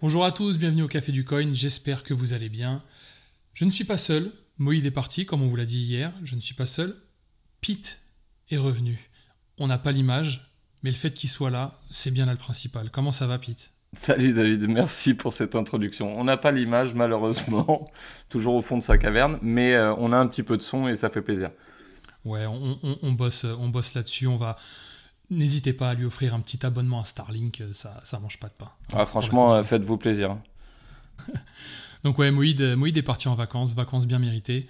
Bonjour à tous, bienvenue au Café du Coin, j'espère que vous allez bien. Je ne suis pas seul, Moïd est parti, comme on vous l'a dit hier, je ne suis pas seul. Pete est revenu. On n'a pas l'image, mais le fait qu'il soit là, c'est bien là le principal. Comment ça va, Pete? Salut David, merci pour cette introduction. On n'a pas l'image malheureusement, toujours au fond de sa caverne, mais on a un petit peu de son et ça fait plaisir. Ouais, on bosse là-dessus, N'hésitez pas à lui offrir un petit abonnement à Starlink, ça mange pas de pain, hein, Ah, pour la franchement, communauté. faites-vous plaisir. Donc ouais, Moïd est parti en vacances, vacances bien méritées.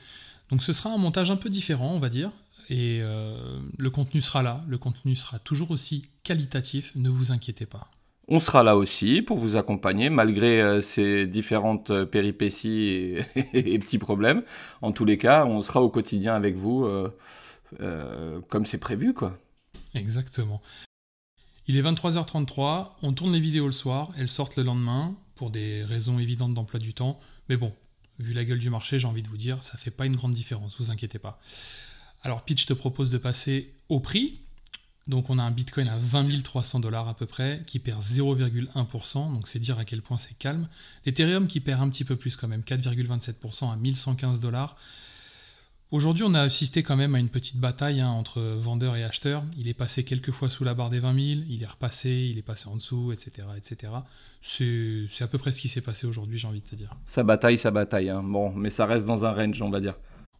Donc ce sera un montage un peu différent, on va dire. Et le contenu sera là, le contenu sera toujours aussi qualitatif, ne vous inquiétez pas. On sera là aussi pour vous accompagner malgré ces différentes péripéties et petits problèmes. En tous les cas, on sera au quotidien avec vous comme c'est prévu, quoi. Exactement. Il est 23h33, on tourne les vidéos le soir, elles sortent le lendemain, pour des raisons évidentes d'emploi du temps. Mais bon, vu la gueule du marché, j'ai envie de vous dire, ça fait pas une grande différence, vous inquiétez pas. Alors Pitch te propose de passer au prix. Donc on a un Bitcoin à 20 300 dollars à peu près, qui perd 0,1%, donc c'est dire à quel point c'est calme. L'Ethereum qui perd un petit peu plus quand même, 4,27% à 1115 dollars. Aujourd'hui on a assisté quand même à une petite bataille entre vendeurs et acheteurs. Il est passé quelques fois sous la barre des 20 000, il est passé en dessous, etc. etc. C'est à peu près ce qui s'est passé aujourd'hui, j'ai envie de te dire. Ça bataille, hein. Bon, mais ça reste dans un range, on va dire.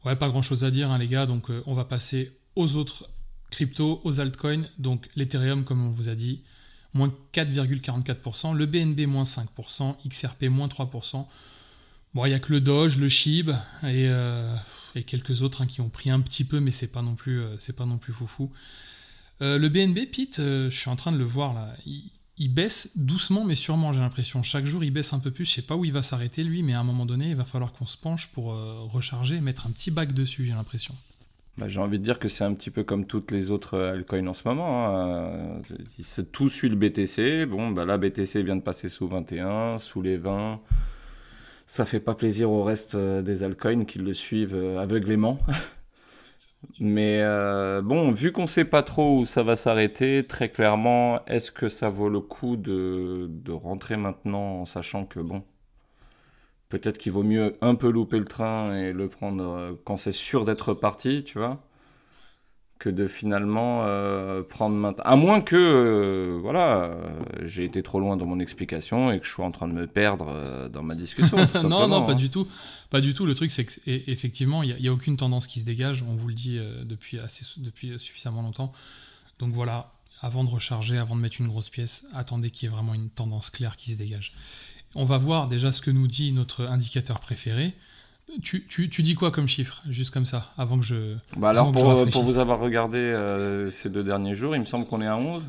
Ouais, pas grand chose à dire, hein, les gars, donc on va passer aux autres cryptos, aux altcoins. Donc l'Ethereum, comme on vous a dit, moins 4,44%, le BNB moins 5%, XRP moins 3%. Bon, il n'y a que le Doge, le SHIB et quelques autres qui ont pris un petit peu, mais c'est pas non plus foufou. Le BNB, Pete, je suis en train de le voir là, il baisse doucement mais sûrement, j'ai l'impression. Chaque jour, il baisse un peu plus. Je sais pas où il va s'arrêter lui, mais à un moment donné, il va falloir qu'on se penche pour recharger et mettre un petit bac dessus, j'ai l'impression. Bah, j'ai envie de dire que c'est un petit peu comme toutes les autres altcoins en ce moment, hein. Tout suit le BTC. Bon, bah là, BTC vient de passer sous 21, sous les 20. Ça fait pas plaisir au reste des altcoins qui le suivent aveuglément. Mais bon, vu qu'on sait pas trop où ça va s'arrêter, très clairement, est-ce que ça vaut le coup de rentrer maintenant en sachant que bon, peut-être qu'il vaut mieux un peu louper le train et le prendre quand c'est sûr d'être parti, tu vois, que de finalement prendre maintenant. À moins que, voilà, j'ai été trop loin dans mon explication et que je sois en train de me perdre dans ma discussion, tout Non, non, simplement, pas hein. du tout. Pas du tout. Le truc, c'est qu'effectivement, il n'y a aucune tendance qui se dégage. On vous le dit depuis suffisamment longtemps. Donc voilà, avant de recharger, avant de mettre une grosse pièce, attendez qu'il y ait vraiment une tendance claire qui se dégage. On va voir déjà ce que nous dit notre indicateur préféré. Tu dis quoi comme chiffre, juste comme ça, Bah alors, avant que je pour vous rafraîchisse? avoir regardé ces 2 derniers jours, il me semble qu'on est à 11.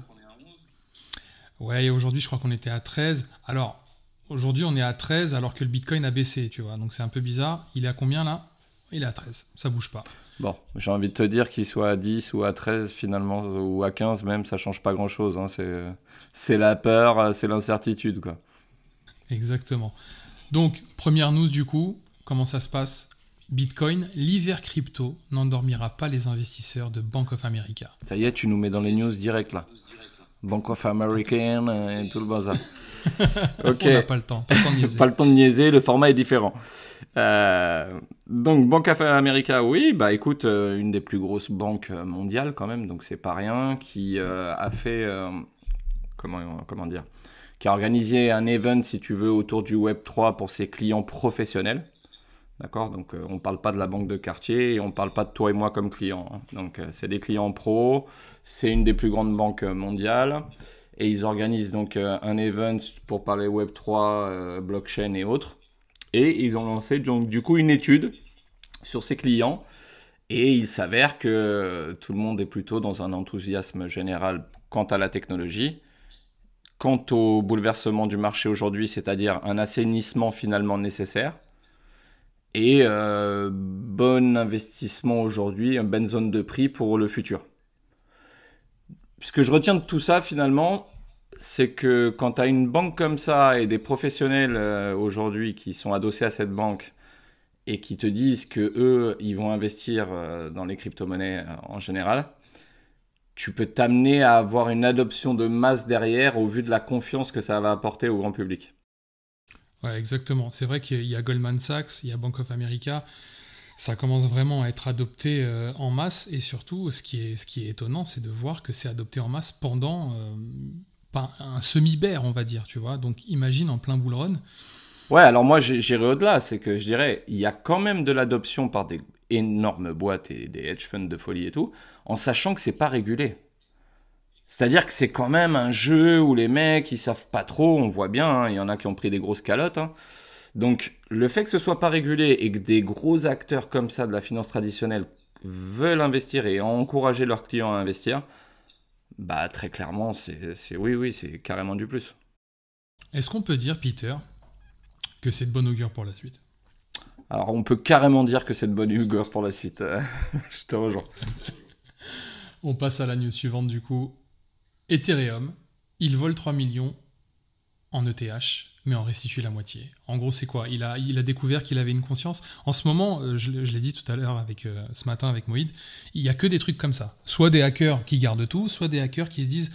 Ouais, et aujourd'hui, je crois qu'on était à 13. Alors, aujourd'hui, on est à 13 alors que le Bitcoin a baissé, tu vois. Donc c'est un peu bizarre. Il est à combien là? Il est à 13. Ça bouge pas. Bon, j'ai envie de te dire qu'il soit à 10 ou à 13 finalement, ou à 15 même, ça change pas grand-chose, hein. C'est la peur, c'est l'incertitude, quoi. Exactement. Donc, première news du coup, comment ça se passe? Bitcoin, l'hiver crypto n'endormira pas les investisseurs de Bank of America. Ça y est, tu nous mets dans les news direct là. Bank of Attends. American et tout le bazar. Ok, On n'a pas le temps de niaiser. pas le temps de niaiser, le format est différent. Donc Bank of America, oui, bah écoute, une des plus grosses banques mondiales quand même, donc c'est pas rien, qui a fait, comment dire, qui a organisé un event, si tu veux, autour du Web3 pour ses clients professionnels. D'accord. Donc on ne parle pas de la banque de quartier et on ne parle pas de toi et moi comme clients, hein. Donc c'est des clients pros, c'est une des plus grandes banques mondiales et ils organisent donc un event pour parler Web3, blockchain et autres. Et ils ont lancé donc du coup une étude sur ces clients et il s'avère que tout le monde est plutôt dans un enthousiasme général quant à la technologie. Quant au bouleversement du marché aujourd'hui, c'est-à-dire un assainissement finalement nécessaire, et bon investissement aujourd'hui, une bonne zone de prix pour le futur. Ce que je retiens de tout ça finalement, c'est que quand tu as une banque comme ça et des professionnels aujourd'hui qui sont adossés à cette banque et qui te disent que eux, ils vont investir dans les crypto-monnaies en général, tu peux t'amener à avoir une adoption de masse derrière au vu de la confiance que ça va apporter au grand public. Ouais, exactement. C'est vrai qu'il y a Goldman Sachs, il y a Bank of America. Ça commence vraiment à être adopté en masse. Et surtout, ce qui est étonnant, c'est de voir que c'est adopté en masse pendant un semi-bear, on va dire, tu vois. Donc imagine en plein bull run. Ouais, alors moi j'irais au-delà, c'est que je dirais, il y a quand même de l'adoption par des énormes boîtes et des hedge funds de folie et tout, en sachant que c'est pas régulé. C'est-à-dire que c'est quand même un jeu où les mecs ils savent pas trop, on voit bien, hein, il y en a qui ont pris des grosses calottes, hein. Donc le fait que ce soit pas régulé et que des gros acteurs comme ça de la finance traditionnelle veulent investir et encourager leurs clients à investir, bah très clairement oui oui c'est carrément du plus. Est-ce qu'on peut dire, Peter, que c'est de bon augure pour la suite? Alors on peut carrément dire que c'est de bonne humeur pour la suite. Je te rejoins. On passe à la news suivante du coup. Ethereum, il vole 3 millions en ETH, mais en restitue la moitié. En gros, c'est quoi? Il a découvert qu'il avait une conscience. En ce moment, je l'ai dit tout à l'heure, ce matin avec Moïd, il n'y a que des trucs comme ça. Soit des hackers qui gardent tout, soit des hackers qui se disent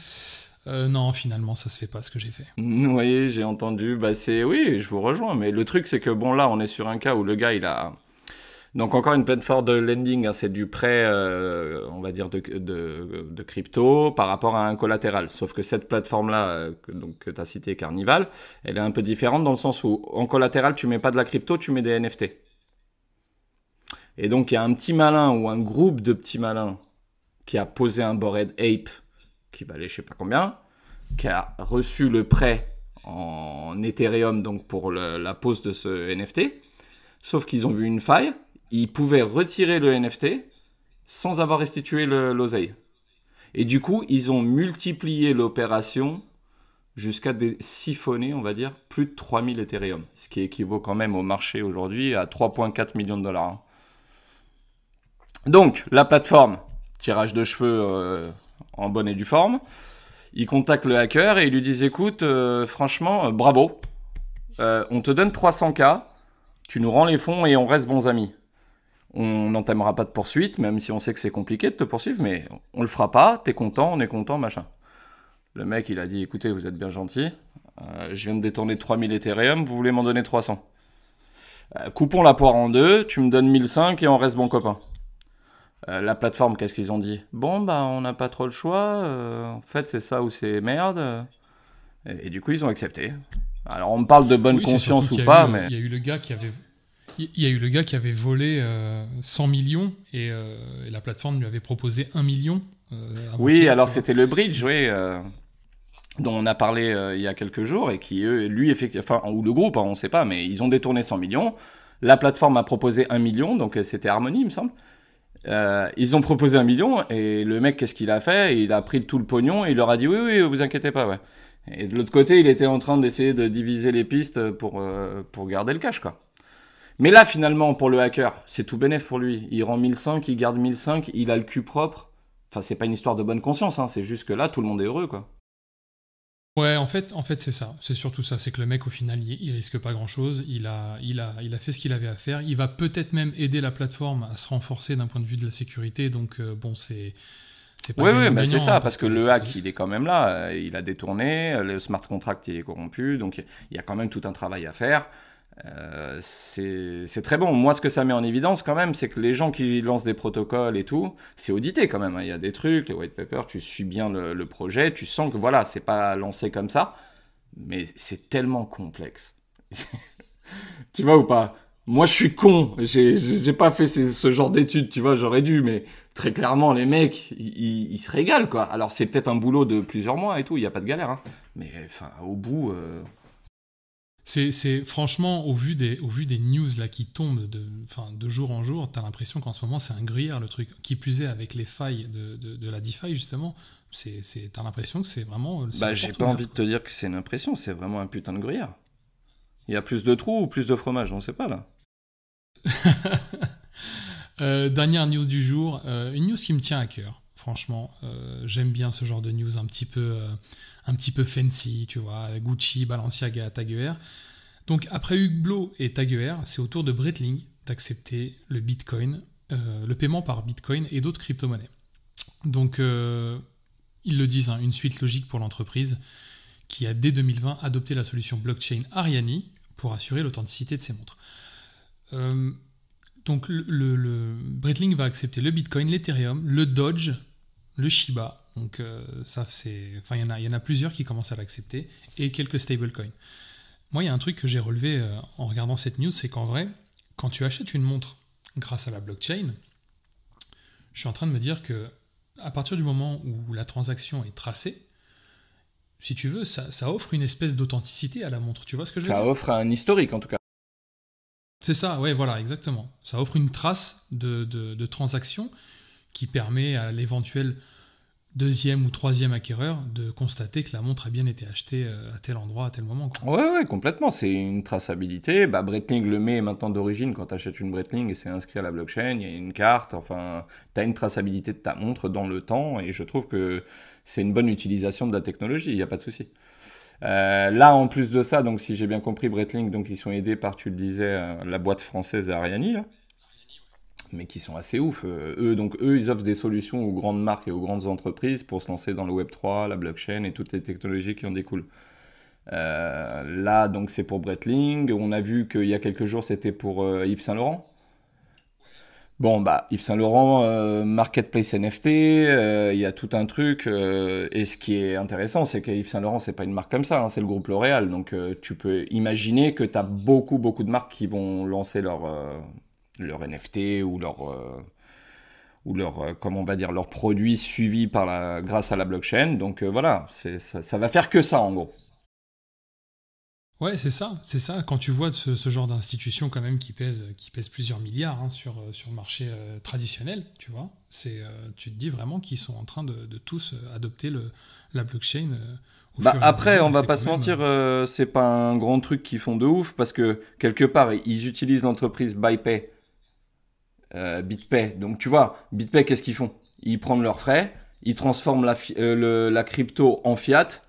non, finalement, ça se fait pas ce que j'ai fait. Oui, j'ai entendu. Bah oui, je vous rejoins. Mais le truc, c'est que bon, là, on est sur un cas où le gars, il a. Donc, encore une plateforme de lending, hein, c'est du prêt, on va dire, de crypto par rapport à un collatéral. Sauf que cette plateforme-là, que tu as citée, Carnival, elle est un peu différente dans le sens où, en collatéral, tu mets pas de la crypto, tu mets des NFT. Et donc, il y a un petit malin ou un groupe de petits malins qui a posé un Bored Ape qui valait je sais pas combien, qui a reçu le prêt en Ethereum donc pour la pose de ce NFT. Sauf qu'ils ont vu une faille, ils pouvaient retirer le NFT sans avoir restitué l'oseille. Et du coup, ils ont multiplié l'opération jusqu'à siphonner, on va dire, plus de 3000 Ethereum. Ce qui équivaut quand même au marché aujourd'hui à 3,4 millions de dollars. Donc, la plateforme, tirage de cheveux en bonne et due forme, il contacte le hacker et il lui dit écoute, franchement, bravo, on te donne 300K, tu nous rends les fonds et on reste bons amis. On n'entamera pas de poursuite, même si on sait que c'est compliqué de te poursuivre, mais on le fera pas, t'es content, on est content, machin. Le mec, il a dit écoutez, vous êtes bien gentil, je viens de détourner 3000 Ethereum, vous voulez m'en donner 300. Coupons la poire en deux, tu me donnes 1005 et on reste bons copains. La plateforme, qu'est-ce qu'ils ont dit? Bon, bah, on n'a pas trop le choix. En fait, c'est ça ou c'est merde. Et du coup, ils ont accepté. Alors, on me parle de bonne Oui, conscience ou pas, mais. Il y a eu le gars qui avait. Il y a eu le gars qui avait volé 100 millions et la plateforme lui avait proposé 1 million. Oui, alors c'était le bridge, oui, dont on a parlé il y a quelques jours et qui, lui, effectivement, enfin, ou le groupe, hein, on ne sait pas, mais ils ont détourné 100 millions. La plateforme a proposé 1 million, donc c'était Harmony, il me semble. Ils ont proposé 1 million et le mec, qu'est-ce qu'il a fait? Il a pris tout le pognon et il leur a dit oui, oui, vous inquiétez pas, ouais. Et de l'autre côté, il était en train d'essayer de diviser les pistes pour garder le cash, quoi. Mais là, finalement, pour le hacker, c'est tout bénef pour lui. Il rend 1005, il garde 1005, il a le cul propre. Enfin, c'est pas une histoire de bonne conscience, hein, c'est juste que là, tout le monde est heureux, quoi. Ouais, en fait, c'est ça. C'est surtout ça. C'est que le mec, au final, il risque pas grand-chose. Il a fait ce qu'il avait à faire. Il va peut-être même aider la plateforme à se renforcer d'un point de vue de la sécurité. Donc, bon, c'est pas Oui, gagnant-gagnant, bah c'est ça, hein, parce que le hack, il est quand même là. Il a détourné, le smart contract, il est corrompu. Donc, il y a quand même tout un travail à faire. C'est très bon. Moi, ce que ça met en évidence quand même, c'est que les gens qui lancent des protocoles et tout, c'est audité quand même, hein. Il y a des trucs, les white papers, tu suis bien le projet, tu sens que voilà, c'est pas lancé comme ça, mais c'est tellement complexe. Tu vois ou pas? Moi, je suis con, j'ai pas fait ce genre d'études, tu vois, j'aurais dû, mais très clairement, les mecs, ils se régalent, quoi. Alors, c'est peut-être un boulot de plusieurs mois et tout, il n'y a pas de galère, hein. Mais enfin, au bout. C'est franchement, au vu des news là qui tombent de jour en jour, t'as l'impression qu'en ce moment c'est un gruyère le truc. Qui plus est avec les failles de la DeFi justement, t'as l'impression que c'est vraiment. Bah, j'ai pas envie de te dire que c'est une impression, c'est vraiment un putain de gruyère. Il y a plus de trous ou plus de fromage, on sait pas là. Dernière news du jour, une news qui me tient à cœur. Franchement, j'aime bien ce genre de news un petit peu fancy, tu vois, Gucci, Balenciaga, Tag Heuer. Donc après Hublot et Tag Heuer, c'est au tour de Breitling d'accepter le Bitcoin, le paiement par Bitcoin et d'autres crypto-monnaies. Donc ils le disent, hein, une suite logique pour l'entreprise qui a dès 2020 adopté la solution blockchain Ariani pour assurer l'authenticité de ces montres. Donc Breitling va accepter le Bitcoin, l'Ethereum, le Doge, le Shiba. Donc il y en a plusieurs qui commencent à l'accepter et quelques stablecoins. Moi, il y a un truc que j'ai relevé en regardant cette news, c'est qu'en vrai, quand tu achètes une montre grâce à la blockchain, je suis en train de me dire que à partir du moment où la transaction est tracée, si tu veux, ça offre une espèce d'authenticité à la montre. Tu vois ce que je veux dire ? Ça offre un historique en tout cas. C'est ça, ouais, voilà, exactement. Ça offre une trace de transaction qui permet à l'éventuel deuxième ou troisième acquéreur de constater que la montre a bien été achetée à tel endroit, à tel moment, quoi. Ouais, complètement. C'est une traçabilité. Breitling le met maintenant d'origine quand tu achètes une Breitling et c'est inscrit à la blockchain. Il y a une carte. Enfin, tu as une traçabilité de ta montre dans le temps et je trouve que c'est une bonne utilisation de la technologie. Il n'y a pas de souci. Là, en plus de ça, donc si j'ai bien compris, Breitling, donc ils sont aidés par, tu le disais, la boîte française Ariani, là, mais qui sont assez ouf. Eux, ils offrent des solutions aux grandes marques et aux grandes entreprises pour se lancer dans le Web3, la blockchain et toutes les technologies qui en découlent. Là, donc c'est pour Breitling. On a vu qu'il y a quelques jours, c'était pour Yves Saint Laurent. Bon, Yves Saint Laurent, Marketplace NFT, il y a tout un truc. Et ce qui est intéressant, c'est que Yves Saint Laurent, c'est pas une marque comme ça, hein, c'est le groupe L'Oréal. Donc, tu peux imaginer que tu as beaucoup de marques qui vont lancer leur NFT ou comment on va dire, leurs produits suivis grâce à la blockchain. Donc, voilà, ça va faire que ça, en gros. Ouais, c'est ça. Quand tu vois ce genre d'institution quand même qui pèse plusieurs milliards sur le marché traditionnel, tu vois, tu te dis vraiment qu'ils sont en train de tous adopter la blockchain. Après, on va pas se mentir, c'est pas un grand truc qu'ils font de ouf parce que quelque part, ils utilisent l'entreprise ByPay, BitPay. Donc tu vois, BitPay, qu'est-ce qu'ils font? Ils prennent leurs frais, ils transforment la crypto en fiat.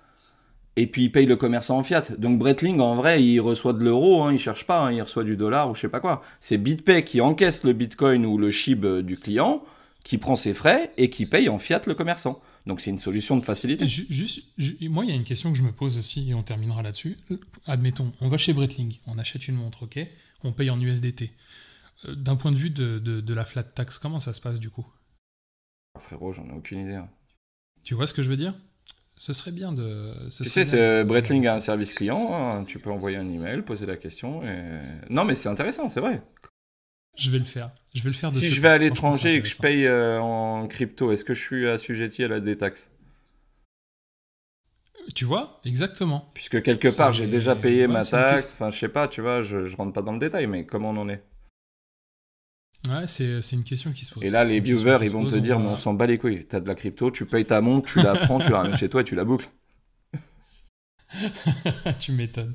Et puis il paye le commerçant en fiat. Donc Breitling, en vrai, il reçoit de l'euro, hein, il cherche pas, hein, il reçoit du dollar ou je sais pas quoi. C'est BitPay qui encaisse le bitcoin ou le SHIB du client, qui prend ses frais et qui paye en fiat le commerçant. Donc c'est une solution de facilité. Moi, il y a une question que je me pose aussi et on terminera là-dessus. Admettons, on va chez Breitling, on achète une montre, ok, on paye en USDT. D'un point de vue de la flat tax, comment ça se passe du coup? Frérot, j'en ai aucune idée. Hein. Tu vois ce que je veux dire? Ce serait bien de... Tu sais, Breitling a un service client, hein, tu peux envoyer un email, poser la question. Non, mais c'est intéressant, c'est vrai. Je vais le faire. Si je vais à l'étranger et que je paye en crypto, est-ce que je suis assujetti à la détaxe? Tu vois, exactement. Puisque quelque part, j'ai déjà payé ma taxe. Enfin, je sais pas, tu vois, je rentre pas dans le détail, mais comment on en est? Ouais, c'est une question qui se pose. Et là, les viewers, ils vont te dire, mais on s'en bat les couilles. T'as de la crypto, tu payes ta montre, tu la prends, tu la ramènes chez toi et tu la boucles. Tu m'étonnes.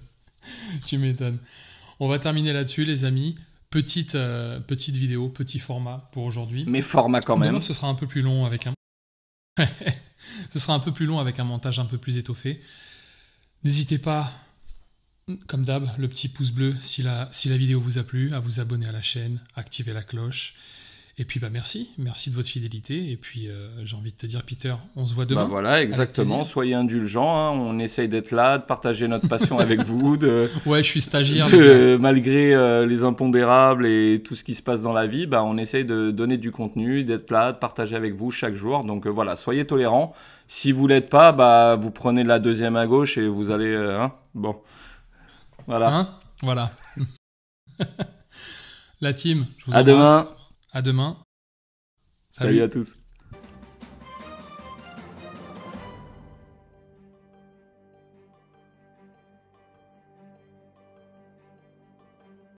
On va terminer là-dessus, les amis. Petite vidéo, petit format pour aujourd'hui. Mais format quand même. Demain, ce sera un peu plus long avec un... ce sera un peu plus long avec un montage un peu plus étoffé. N'hésitez pas, comme d'hab, le petit pouce bleu si la vidéo vous a plu, à vous abonner à la chaîne, activer la cloche. Et puis merci de votre fidélité. Et puis j'ai envie de te dire, Peter, on se voit demain. Voilà, exactement. Soyez indulgents. Hein. On essaye d'être là, de partager notre passion avec vous. Ouais, je suis stagiaire. Malgré les impondérables et tout ce qui se passe dans la vie, on essaye de donner du contenu, d'être là, de partager avec vous chaque jour. Donc voilà, soyez tolérants. Si vous l'êtes pas, vous prenez la deuxième à gauche et vous allez... bon, voilà. Voilà. La team, je vous embrasse. À demain. Salut à tous.